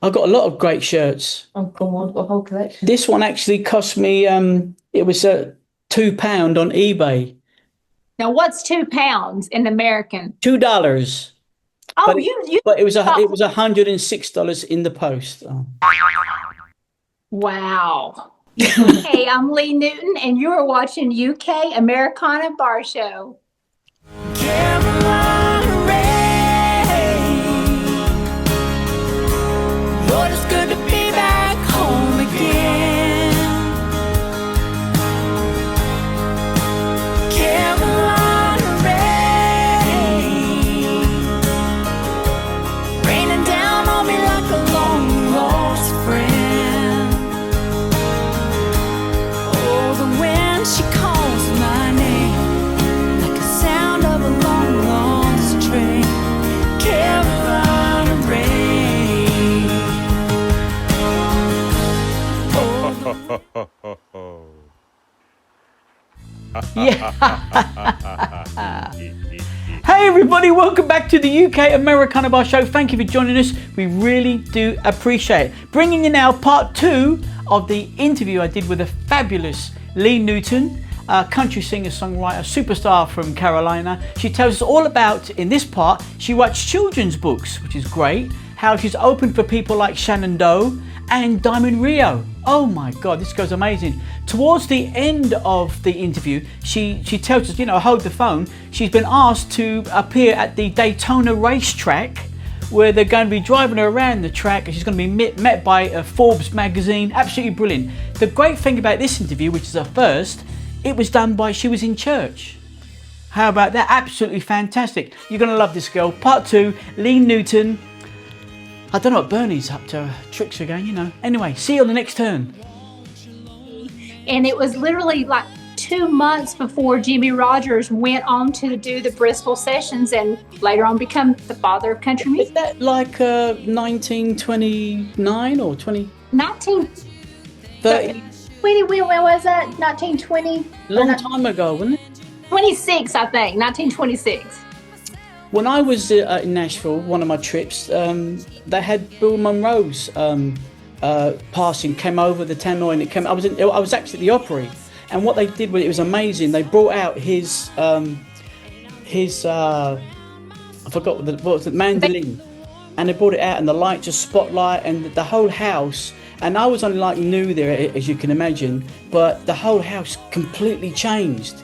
I got a lot of great shirts. Oh, come on, a whole collection. This one actually cost me it was £2 on eBay. Now, what's £2 in American? $2. Oh, But you but it thought, was $106 in the post. Oh. wow. Hey, I'm Lee Newton, and you're watching UK Americana Bar Show. Carolina rain. Lord, it's good to be back home again. Carolina rain. Raining down on me like a long lost friend. Oh, the wind, she calls my name like a sound of a long lost train. Carolina rain. Yeah. Hey everybody, welcome back to the UK Americana Bar Show. Thank you for joining us. We really do appreciate it. Bringing you now part 2 of the interview I did with a fabulous Lee Newton, a country singer-songwriter, superstar from Carolina. She tells us all about, in this part, she writes children's books, which is great, how she's opened for people like Shannon Doe and Diamond Rio. Oh my God, this goes amazing. Towards the end of the interview, she tells us, hold the phone, she's been asked to appear at the Daytona racetrack, where they're going to be driving her around the track, and she's going to be met by Forbes magazine. Absolutely brilliant. The great thing about this interview, which is her first, it was done she was in church. How about that? Absolutely fantastic. You're going to love this girl. Part 2, Lee Newton. I don't know what Bernie's up to, tricks again, Anyway, see you on the next turn. And it was literally like 2 months before Jimmy Rogers went on to do the Bristol sessions and later on become the father of country Is music. that like 1929 or 20? 1930, 30? When was that? 1920? Long time ago, wasn't it? 26, I think, 1926. When I was in Nashville, one of my trips, they had Bill Monroe's passing came over the tannoy, and I was actually at the Opry, and what they did was, it was amazing. They brought out his I forgot what was the mandolin, and they brought it out, and the lights, just spotlight, and the whole house. And I was only like new there, as you can imagine, but the whole house completely changed.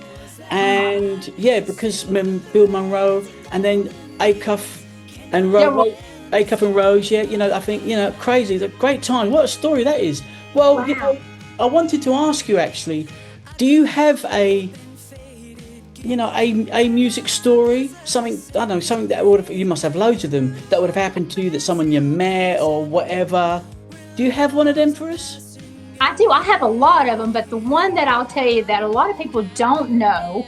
And yeah, because Bill Monroe, and then Acuff and Rose, I think, crazy. It's a great time. What a story that is. Well, Wow. I wanted to ask you actually, do you have a music story? Something, I don't know, something that you must have loads of them, that would have happened to you, that someone you met or whatever. Do you have one of them for us? I do. I have a lot of them, but the one that I'll tell you that a lot of people don't know,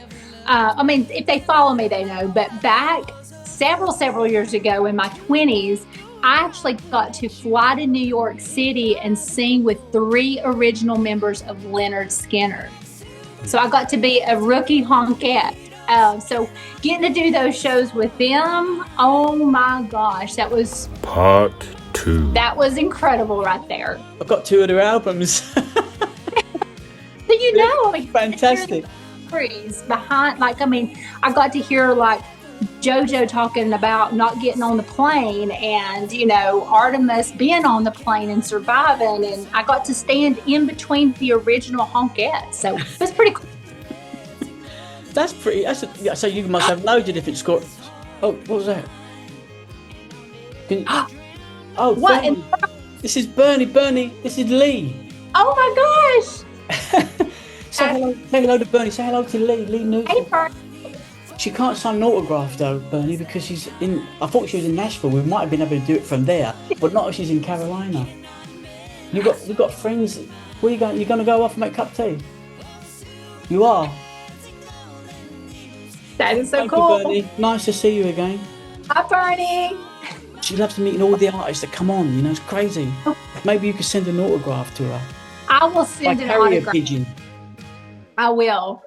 if they follow me, they know, but back several years ago in my 20s, I actually got to fly to New York City and sing with 3 original members of Lynyrd Skynyrd. So I got to be a rookie honkette. So getting to do those shows with them, oh my gosh, that was Part 2. incredible right there. I've got 2 of their albums. So Fantastic. behind, I got to hear like JoJo talking about not getting on the plane, and Artemis being on the plane and surviving, and I got to stand in between the original honkettes. So it was pretty cool. So you must have loads of different scores. Oh, what was that? Oh, What? Bernie. This is Bernie. This is Lee. Oh my gosh! Say hello to Bernie. Say hello to Lee Newton. Hey, Bert. She can't sign an autograph though, Bernie, because she's in. I thought she was in Nashville. We might have been able to do it from there, but not if she's in Carolina. We've got friends. Where you going? You're going to go off and make a cup of tea? You are. That is so Thank cool. you, Bernie. Nice to see you again. Hi, Bernie. She loves meeting all the artists that come on. It's crazy. Maybe you could send an autograph to her. I will send an Carrier autograph. pigeon. I will.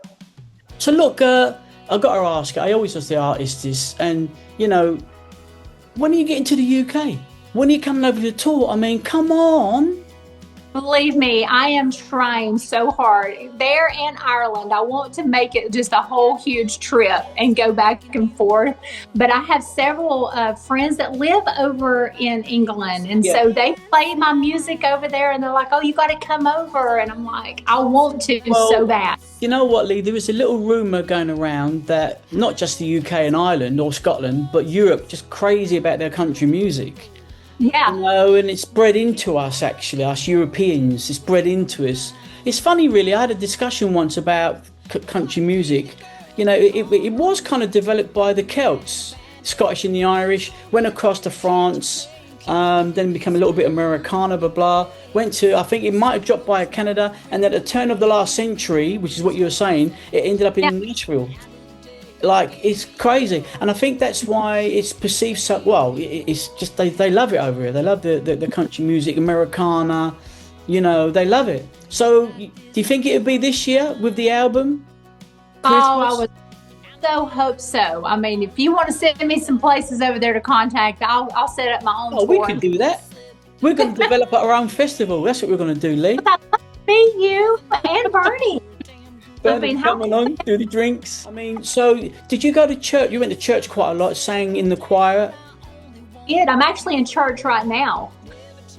So look, I got to ask. I always ask the artists this, and when are you getting to the UK? When are you coming over to tour? I mean, come on. Believe me, I am trying so hard there in Ireland. I want to make it just a whole huge trip and go back and forth. But I have several friends that live over in England. And Yeah. so they play my music over there and they're like, oh, you got to come over. And I'm like, I want to so bad. You know what, Lee? There was a little rumour going around that not just the UK and Ireland or Scotland, but Europe just crazy about their country music. Yeah. You know, and it's bred into us, actually, us Europeans. It's bred into us. It's funny, really. I had a discussion once about country music. You know, it was kind of developed by the Celts, Scottish and the Irish, went across to France, then became a little bit Americana, blah, blah. Went to, I think it might have dropped by Canada, and at the turn of the last century, which is what you were saying, it ended up in Nashville. Like, it's crazy. And I think that's why it's perceived so well. It's just they love it over here. They love the country music, Americana, you know, they love it. So do you think it would be this year with the album? Christmas? Oh, I would so hope so. I mean, if you want to send me some places over there to contact, I'll set up my own tour. We can do that. We're going to develop our own festival. That's what we're going to do, Lee. Me, you, and Bernie. Come along, do the drinks. I mean, so did you go to church? You went to church quite a lot, sang in the choir. Yeah, I'm actually in church right now.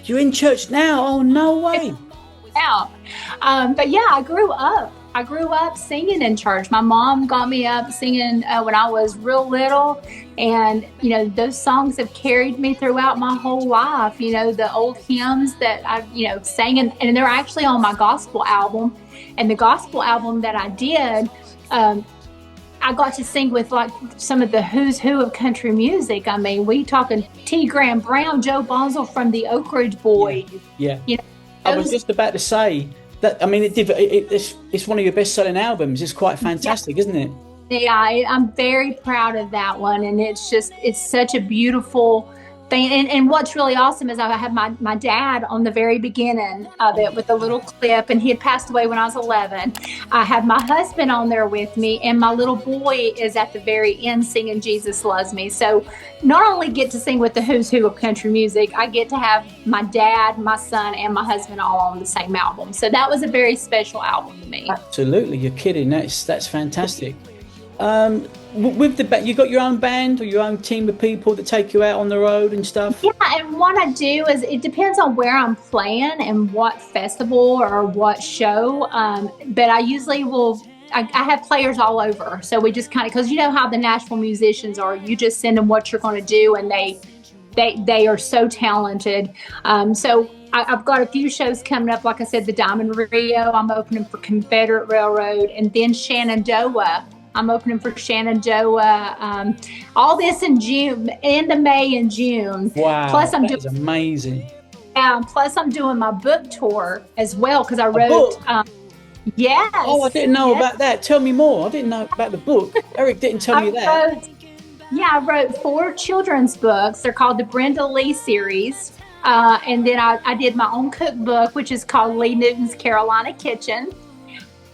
You're in church now? Oh, no way. Yeah. But yeah, I grew up singing in church. My mom got me up singing when I was real little. And, you know, those songs have carried me throughout my whole life. You know, the old hymns that I, sang, and they're actually on my gospel album. And the gospel album that I did, I got to sing with like some of the who's who of country music. I mean, we talking T. Graham Brown, Joe Bonzel from the Oak Ridge Boys. Yeah. You know, I was just about to say that. I mean, it's one of your best-selling albums. It's quite fantastic, isn't it? Yeah, I'm very proud of that one, and it's such a beautiful thing. And what's really awesome is I have my dad on the very beginning of it with a little clip, and he had passed away when I was 11. I have my husband on there with me, and my little boy is at the very end singing Jesus Loves Me. So not only get to sing with the who's who of country music, I get to have my dad, my son, and my husband all on the same album. So that was a very special album to me. Absolutely, you're kidding. That's fantastic. With you got your own band or your own team of people that take you out on the road and stuff? Yeah, and what I do is it depends on where I'm playing and what festival or what show. But I usually I have players all over. So we just kind of, because you know how the Nashville musicians are, you just send them what you're going to do, and they are so talented. So I've got a few shows coming up. Like I said, the Diamond Rio, I'm opening for Confederate Railroad, and then Shenandoah. I'm opening for Shenandoah. All this in June, end of May and June. Wow, plus I'm is amazing. Plus I'm doing my book tour as well, because I wrote. Yes. Oh, I didn't know about that. Tell me more. I didn't know about the book. Eric didn't tell me that. I wrote 4 children's books. They're called the Brenda Lee series. And then I did my own cookbook, which is called Lee Newton's Carolina Kitchen.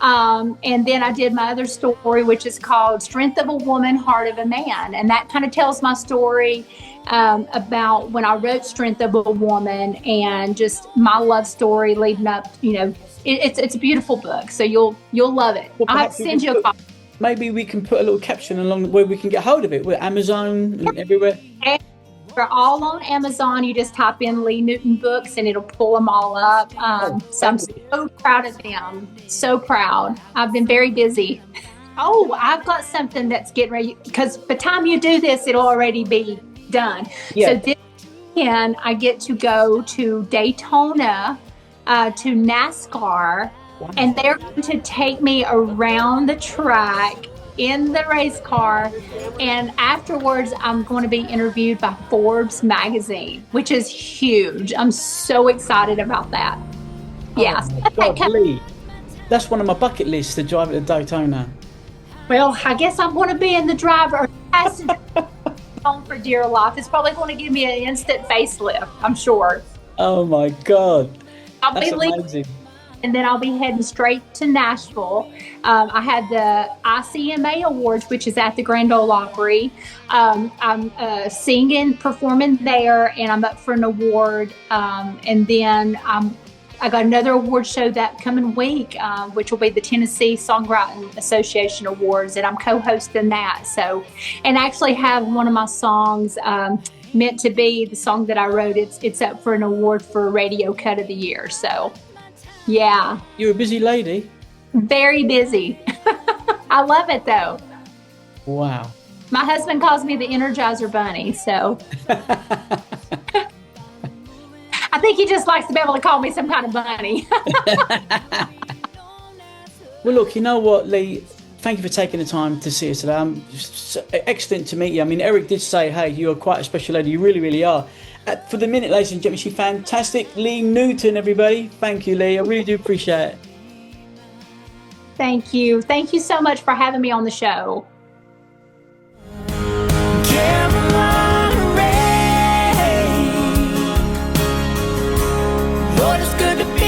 And then I did my other story, which is called Strength of a Woman, Heart of a Man. And that kind of tells my story about when I wrote Strength of a Woman and just my love story leading up. It's a beautiful book. So you'll love it. Well, I'll have to send you a copy. Maybe we can put a little caption along where we can get hold of it. We're Amazon and everywhere. They're all on Amazon. You just type in Lee Newton Books and it'll pull them all up. So I'm so proud of them. So proud. I've been very busy. Oh, I've got something that's getting ready, because by the time you do this, it'll already be done. Yeah. So this weekend, I get to go to Daytona to NASCAR, and they're going to take me around the track in the race car, and afterwards I'm going to be interviewed by Forbes magazine, which is huge. I'm so excited about that. Yes. Oh my God, Lee, that's one of my bucket lists, to drive at the Daytona. Well, I guess I'm going to be in the driver passenger home for dear life. It's probably going to give me an instant facelift, I'm sure. Oh my God, I'll that's be leaving amazing. and then I'll be heading straight to Nashville. I had the ICMA Awards, which is at the Grand Ole Opry. I'm singing, performing there, and I'm up for an award. And then I got another award show that coming week, which will be the Tennessee Songwriting Association Awards, and I'm co-hosting that. So, and I actually have one of my songs, Meant to Be, the song that I wrote, it's up for an award for Radio Cut of the Year. So, yeah. You're a busy lady. Very busy. I love it though. Wow. My husband calls me the Energizer Bunny, so. I think he just likes to be able to call me some kind of bunny. Well, look, you know what, Lee? Thank you for taking the time to see us today. Excellent to meet you. I mean, Eric did say, hey, you are quite a special lady. You really, really are. For the minute, ladies and gentlemen, she's fantastic. Lee Newton, everybody. Thank you, Lee. I really do appreciate it. Thank you. Thank you so much for having me on the show. Lord, it's good to be